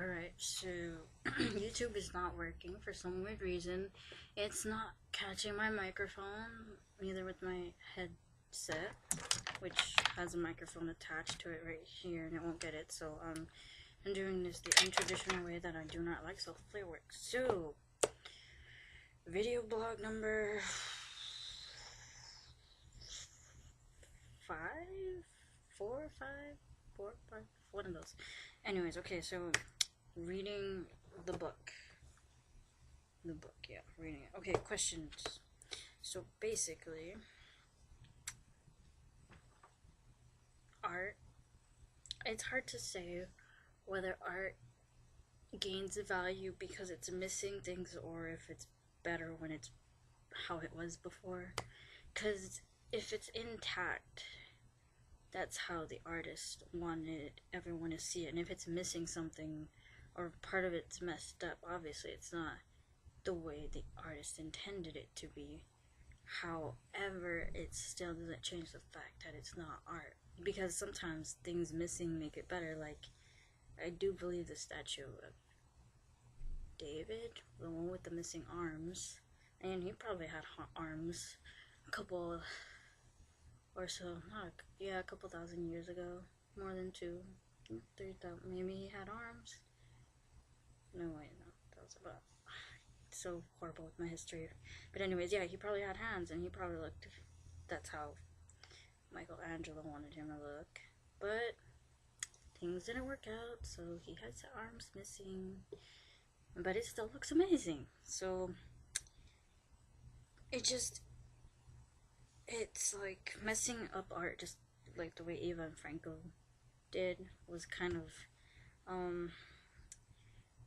Alright, so YouTube is not working for some weird reason. It's not catching my microphone, neither with my headset, which has a microphone attached to it right here, and it won't get it. So I'm doing this the untraditional way that I do not like, so hopefully it works. So, video blog number 5? 4, 5? 4, 5? One of those. Anyways, okay, so reading the book. Yeah, reading it. Okay, questions. So basically, art, it's hard to say whether art gains value because it's missing things or if it's better when it's how it was before. Because if it's intact, that's how the artist wanted everyone to see it. And if it's missing something or part of it's messed up, obviously it's not the way the artist intended it to be. However, it still doesn't change the fact that it's not art, because sometimes things missing make it better. Like, I do believe the statue of David, the one with the missing arms, and he probably had arms a couple or so, a couple thousand years ago, more than 3,000, maybe he had arms. No, wait, no, that was about, so horrible with my history. But anyways, yeah, he probably had hands, and he probably looked, that's how Michelangelo wanted him to look. But things didn't work out, so he has arms missing, but it still looks amazing. So it's like messing up art, just like the way Eva and Franco did, was kind of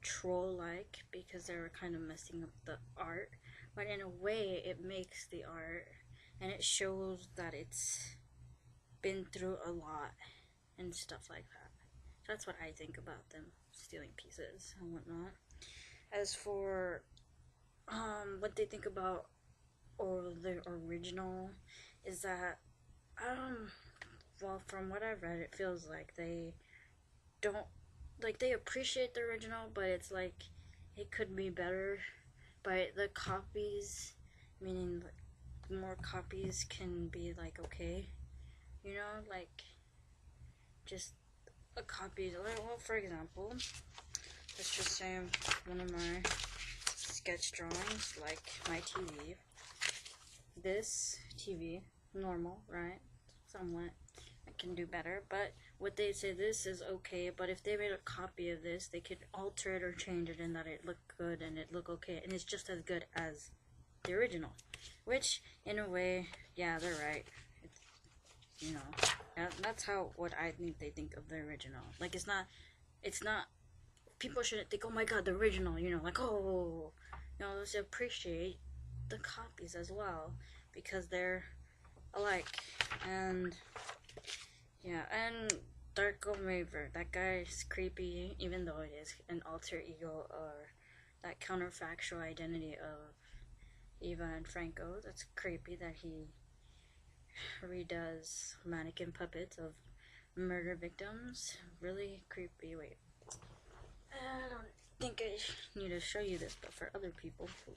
troll-like, because they were kind of messing up the art, but in a way it makes the art, and it shows that it's been through a lot and stuff like that. So that's what I think about them stealing pieces and whatnot. As for what they think about or the original, is that well, from what I've read, it feels like they don't, like, they appreciate the original, but it's like it could be better. But the copies, meaning like more copies can be like okay, you know, like just a copy. Well, for example, let's just say one of my sketch drawings, like my TV. This TV, normal, right? Somewhat. I can do better, but what they say, this is okay, but if they made a copy of this, they could alter it or change it and that it look good and it look okay, and it's just as good as the original. Which, in a way, yeah, they're right. It's, you know, that's how, what I think they think of the original. Like, it's not, people shouldn't think, oh my god, the original, you know, like, oh, you know, let's appreciate the copies as well, because they're alike. And yeah, and Darko Maver, that guy is creepy, even though it is an alter ego or that counterfactual identity of Eva and Franco. That's creepy that he redoes mannequin puppets of murder victims. Really creepy. Wait, I don't think I need to show you this, but for other people who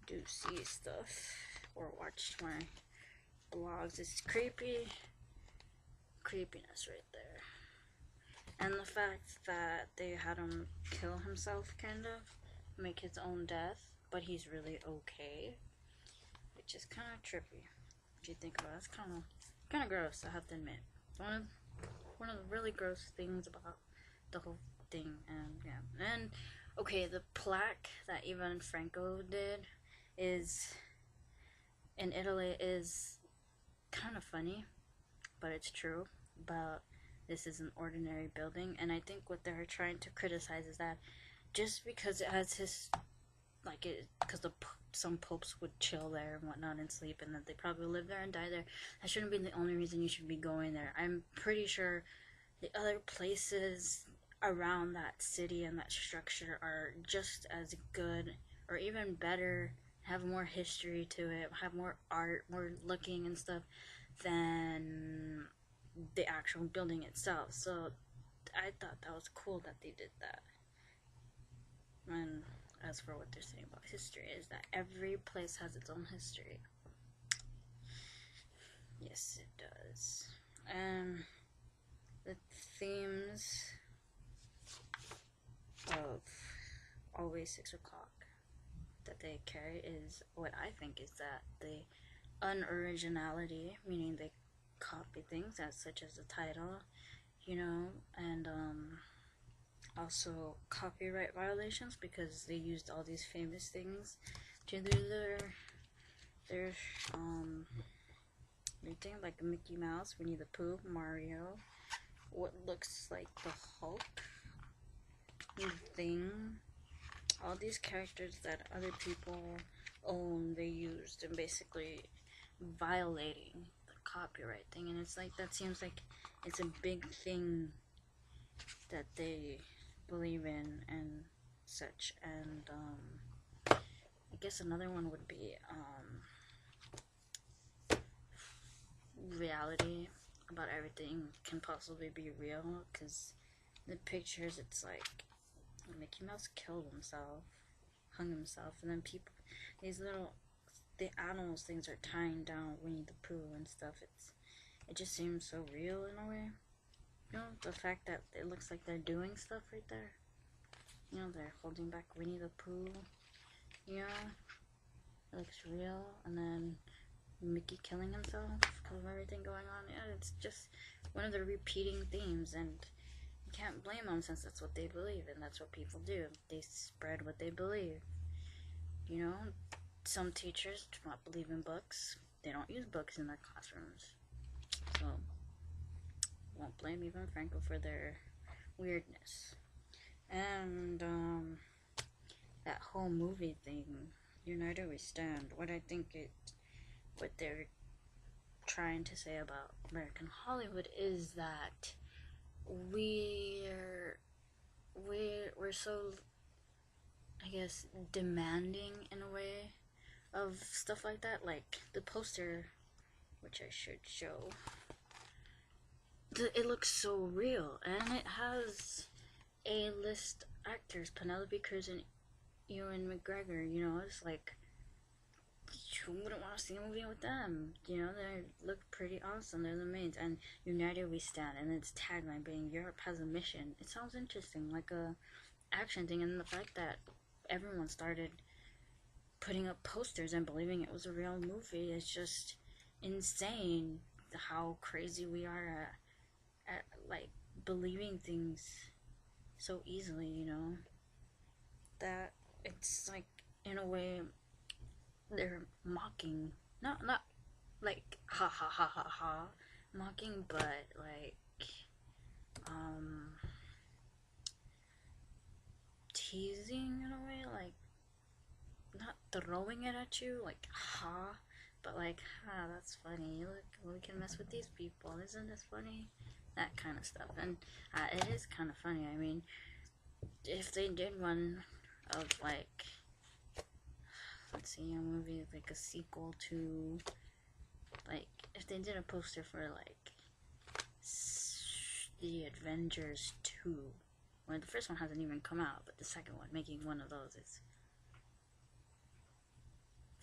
do see stuff or watch my blogs, it's creepiness right there. And the fact that they had him kill himself, kind of make his own death, but he's really okay, which is kind of trippy if you think about it. It's kind of gross, I have to admit. One of the really gross things about the whole thing. And yeah, and okay, the plaque that Ivan Franco did is in Italy is kind of funny, but it's true. But this is an ordinary building, and I think what they're trying to criticize is that just because it has his, like, it, because some popes would chill there and whatnot and sleep, and that they probably live there and die there, that shouldn't be the only reason you should be going there. I'm pretty sure the other places around that city and that structure are just as good or even better, have more history to it, have more art, more looking and stuff than the actual building itself. So I thought that was cool that they did that. And as for what they're saying about history, is that every place has its own history. Yes, it does. And the themes of always 6 o'clock that they carry is what I think is that the unoriginality, meaning they copy things as such as the title, you know, and also copyright violations because they used all these famous things to do their thing, like Mickey Mouse, Winnie the Pooh, Mario, what looks like the Hulk thing, all these characters that other people own, they used, and basically violating the copyright thing. And it's like, that seems like it's a big thing that they believe in and such. And I guess another one would be reality, about everything can possibly be real, because the pictures, it's like Mickey Mouse killed himself, hung himself, and then people, these little, the animals things are tying down Winnie the Pooh and stuff. It just seems so real in a way. You know, the fact that it looks like they're doing stuff right there. You know, they're holding back Winnie the Pooh. You know, it looks real. And then Mickey killing himself because of everything going on. Yeah, it's just one of the repeating themes, and you can't blame them since that's what they believe, and that's what people do. They spread what they believe. You know, some teachers do not believe in books. They don't use books in their classrooms. So, won't blame even Franco for their weirdness. And, that whole movie thing, United We Stand, what they're trying to say about American Hollywood is that we're so, I guess, demanding in a way of stuff like that. Like the poster, which I should show, it looks so real, and it has A-list actors, Penelope Cruz and Ewan McGregor. You know, it's like, who wouldn't want to see a movie with them? You know, they look pretty awesome. They're the mains. And United We Stand, and its tagline being Europe has a mission. It sounds interesting, like a action thing. And the fact that everyone started putting up posters and believing it was a real movie is just insane. How crazy we are at like believing things so easily, you know, that it's like, in a way, they're mocking, not like ha ha ha ha ha mocking, but like teasing in a way, like not throwing it at you like ha, but like, ha, that's funny, look, we can mess with these people, isn't this funny, that kind of stuff. And it is kind of funny. I mean, if they did one of like, let's see, a movie like a sequel to, like, if they did a poster for like the Avengers 2, well, the first one hasn't even come out, but the second one, making one of those is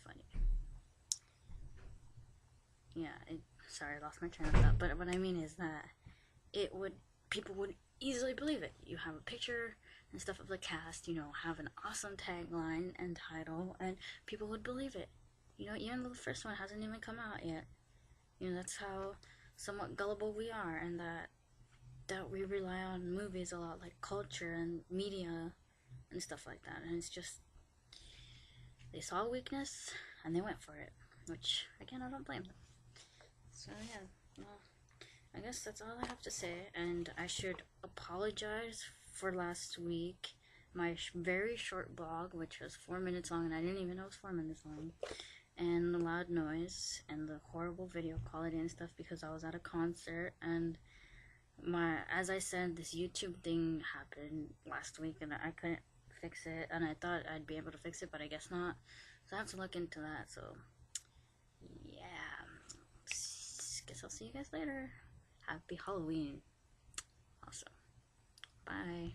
funny. Yeah, sorry, I lost my train of thought, but what I mean is that people would easily believe it. You have a picture and stuff of the cast, you know, have an awesome tagline and title, and people would believe it. You know, even though the first one hasn't even come out yet. You know, that's how somewhat gullible we are, and that we rely on movies a lot, like culture and media and stuff like that. And it's just, they saw a weakness and they went for it, which, again, I don't blame them. So yeah, well, I guess that's all I have to say, and I should apologize for last week, my very short blog, which was 4 minutes long, and I didn't even know it was 4 minutes long, and the loud noise, and the horrible video quality and stuff, because I was at a concert, and as I said, this YouTube thing happened last week, and I couldn't fix it, and I thought I'd be able to fix it, but I guess not, so I have to look into that. So yeah, guess I'll see you guys later. Happy Halloween. Awesome. Bye.